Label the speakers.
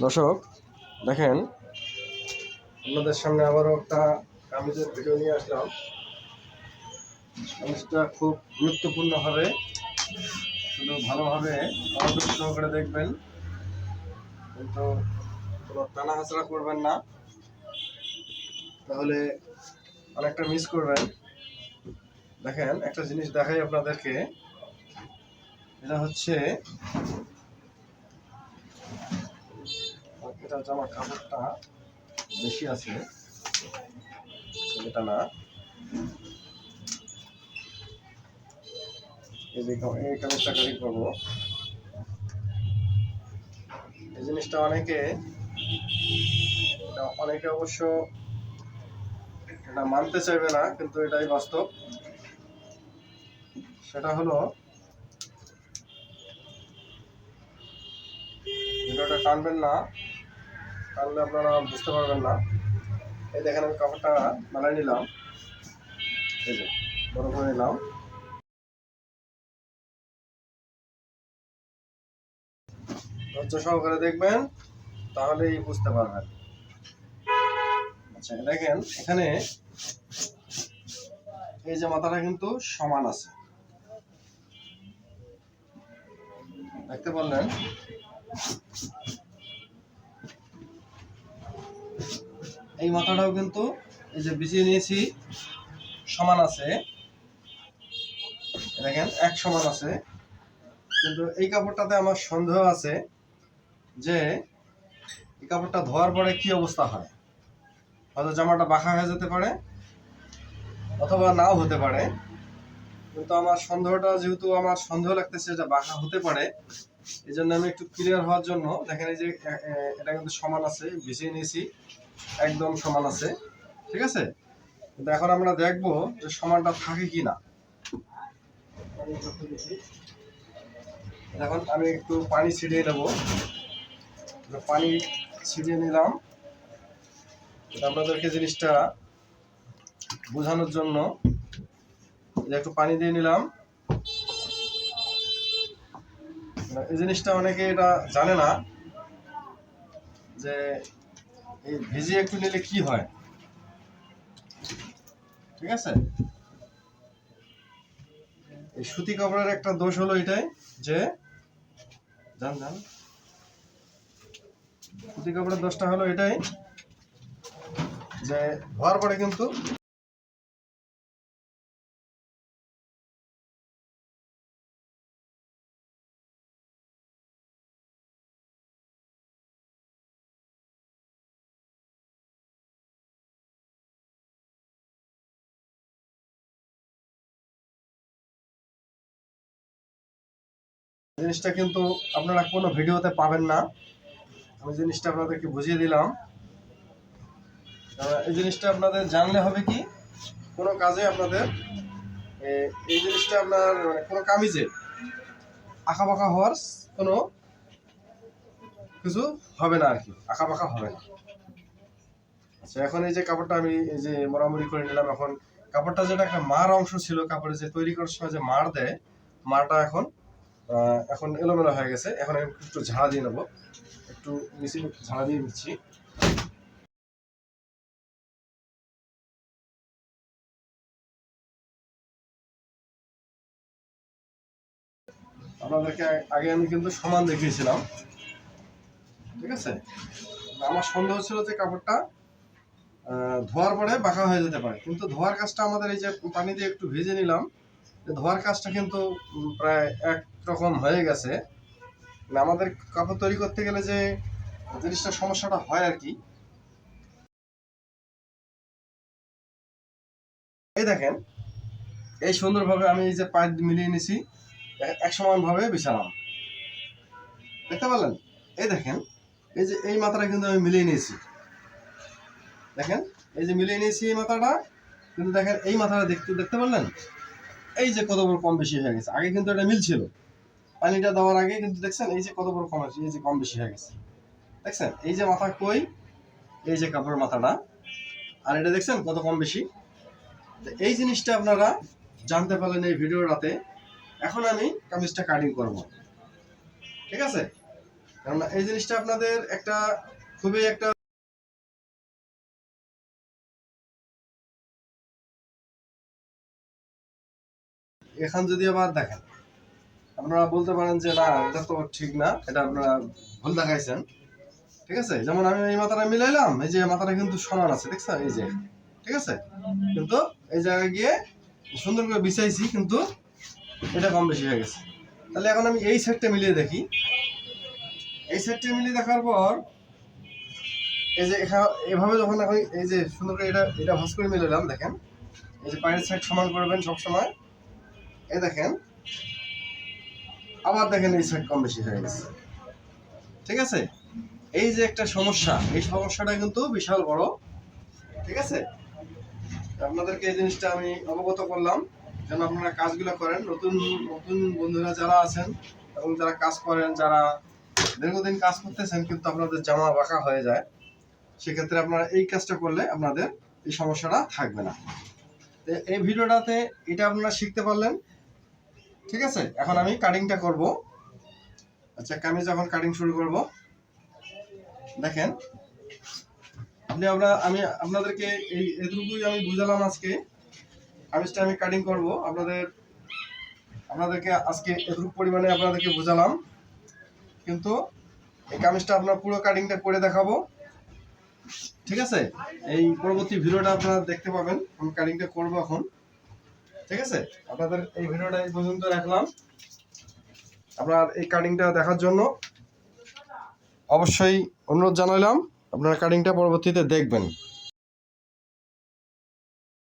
Speaker 1: দর্শক দেখেন, আপনাদের সামনে আবারও একটা কামিজের ভিডিও নিয়ে আসলাম। কামিজটা খুব গুরুত্বপূর্ণ হবে, শুধু ভালোভাবে মনোযোগ সহকারে দেখবেন, কিন্তু কোনো টানা হাঁচড়া করবেন না, তাহলে অনেকটা মিস করবেন। দেখেন, একটা জিনিস দেখাই আপনাদেরকে। এটা হচ্ছে, এটা জামা কাপড়টা বেশি আছে, এটা না। এই কামিজটা কাটিং করবো। এই জিনিসটা অনেকে অবশ্য এটা মানতে চাইবে না, কিন্তু এটাই বাস্তব। সেটা হলো, ভিডিওটা টানবেন না, টানলে আপনারা বুঝতে পারবেন না। এই দেখেন, আমি কাপড়টা বানাই নিলাম, এই যে বড় করে নিলাম। ধৈর্য সহকারে দেখবেন, তাহলেই বুঝতে পারবেন। আচ্ছা, দেখেন এখানে এই যে মাথাটা কিন্তু সমান আছে, দেখতে পারলেন? এই মাথাটাও কিন্তু এই যে বিছিয়ে নিয়েছি, সমান আছে, দেখেন এক সমান আছে। কিন্তু এই কাপড়টাতে আমার সন্দেহ আছে যে এই কাপড়টা ধোয়ার পরে কি অবস্থা হয়। হয়তো জামাটা বাঁকা হয়ে যেতে পারে, অথবা নাও হতে পারে। কিন্তু আমার সন্দেহটা, যেহেতু আমার সন্দেহ লাগতেছে এটা বাঁকা হতে পারে, এই জন্য আমি একটু ক্লিয়ার হওয়ার জন্য, দেখেন এই যে এটা কিন্তু সমান আছে, বিছিয়ে নিয়েছি, একদম সমান আছে, ঠিক আছে। কিন্তু এখন আমরা দেখবো যে সমানটা থাকে কি না। এখন আমি একটু পানি ছিটিয়ে নেব। পানি ছিটিয়ে নিলাম, আপনাদেরকে জিনিসটা বোঝানোর জন্য একটু পানি দিয়ে নিলাম। এই জিনিসটা অনেকে এটা জানে না যে এই ভিজিয়ে একটু নিলে কি হয়, ঠিক আছে। এই সুতি কাপড়ের একটা দোষ হলো এটাই যে, জান সুতি কাপড়ের দোষটা হলো এটাই যে ধোয়ার পরে কিন্তু জিনিসটা কিন্তু আপনারা কোনো ভিডিওতে পাবেন না। আমি জিনিসটা আপনাদেরকে বুঝিয়ে দিলাম। এই জিনিসটা আপনাদের জানলে হবে কি, কোনো কাজে আপনাদের এই জিনিসটা আপনার কোনো কামিজে আঁকা বাঁকা হওয়ার কোনো কিছু হবে না আর কি, আঁকা বাঁকা হবে না। আচ্ছা, এখন এই যে কাপড়টা আমি এই যে মোড়ামুড়ি করে নিলাম। এখন কাপড়টা যেটা একটা মার অংশ ছিল, কাপড়ে যে তৈরি করার সময় যে মার দেয়, মারটা এখন এলোমেলো হয়ে গেছে। এখন আমি একটু ঝাড়া দিয়ে নেবো, একটু মিশিয়ে ঝাড়া দিয়ে নিচ্ছি। আপনাদেরকে আগে আমি কিন্তু সমান দেখিয়েছিলাম, ঠিক আছে। আমার সন্দেহ ছিল যে কাপড়টা ধোয়ার পরে বাঁকা হয়ে যেতে পারে, কিন্তু ধোয়ার কাজটা আমাদের এই যে পানি দিয়ে একটু ভেজে নিলাম, ধোয়ার কাজটা কিন্তু প্রায় একরকম হয়ে গেছে। আমাদের কাপড় তৈরি করতে গেলে যে জিনিসটা সমস্যাটা হয় আর কি, এই দেখেন, এই সুন্দরভাবে আমি এই যে পাইপ মিলিয়ে নিছি, এক সমান ভাবে বিছালাম, দেখতে পারলেন? এই দেখেন, এই যে এই মাথাটা কিন্তু আমি মিলিয়ে নিয়েছি, দেখেন এই যে মিলিয়ে নিয়েছি এই মাথাটা। কিন্তু দেখেন এই মাথাটা দেখতে পারলেন, এই যে কত বড় কম বেশি হয়ে গেছে। আগে কিন্তু এটা মিল ছিল, পানিটা দেওয়ার আগে কিন্তু দেখছেন এই যে কত বড় কম আছে, এই যে কম বেশি হয়ে গেছে, দেখছেন? এই যে মাথা কই, এই যে কাপড়ের মাথাটা, আর এটা দেখছেন কত কম বেশি। এই জিনিসটা আপনারা জানতে পারলেন এই ভিডিও রাতে। এখন আমি কামিজটা কাটিং করব, ঠিক আছে। কেননা এই জিনিসটা আপনাদের একটা খুবই একটা এখন যদি আবার দেখেন আপনারা বলতে পারেন যে না এটা তো ঠিক না, এটা আপনারা ভুল দেখাইছেন। ঠিক আছে, যেমন আমি এই মাথাটা মিলাইলাম, এই যে মাথাটা কিন্তু সমান আছে, দেখছেন এই যে, ঠিক আছে, কিন্তু এই জায়গায় গিয়ে সুন্দর করে বিছাইছি, কিন্তু এটা কম বেশি হয়ে গেছে। তাহলে এখন আমি এই সেটটা মিলিয়ে দেখি। এই সেটটা মিলিয়ে দেখার পর এই যে এভাবে যখন এখন এই যে সুন্দর করে এটা ভাঁজ করে মিলালাম, দেখেন এই যে পায়ের সাইড সমান করবেন সব সময়। এই দেখেন আবার দেখেন এই সাইড কম বেশি হয়ে গেছে। ঠিক আছে, এই যে একটা সমস্যা, এই সমস্যাটা কিন্তু বিশাল বড়। ঠিক আছে, আপনাদেরকে এই জিনিসটা আমি অবগত করলাম যেন আপনারা কাজগুলো করেন। নতুন নতুন বন্ধুরা যারা আছেন এবং যারা কাজ করেন, যারা দীর্ঘদিন কাজ করতেছেন কিন্তু আপনাদের জামা বাঁকা হয়ে যায়, সেক্ষেত্রে আপনারা এই কাজটা করলে আপনাদের এই সমস্যাটা থাকবে না। এই ভিডিওটাতে এটা আপনারা শিখতে পারলেন। ঠিক আছে, এখন আমি কাটিংটা করব। আচ্ছা, কামিজ এখন কাটিং শুরু করব। দেখেন আমি আপনাদেরকে এতটুকুই আমি বুঝালাম আজকে। কামিজটা আমি কাটিং করব, আপনাদেরকে আজকে এতটুকু পরিমাণে আপনাদেরকে বুঝালাম, কিন্তু এই কামিজটা আপনার পুরো কাটিংটা করে দেখাবো। ঠিক আছে, এই পরবর্তী ভিডিওটা আপনারা দেখতে পাবেন, আমি কাটিংটা করব এখন। ঠিক আছে, আপনাদের এই ভিডিওটা এই পর্যন্ত রাখলাম। আপনার এই কাটিংটা দেখার জন্য অবশ্যই অনুরোধ জানালাম, আপনারা কাটিংটা পরবর্তীতে দেখবেন।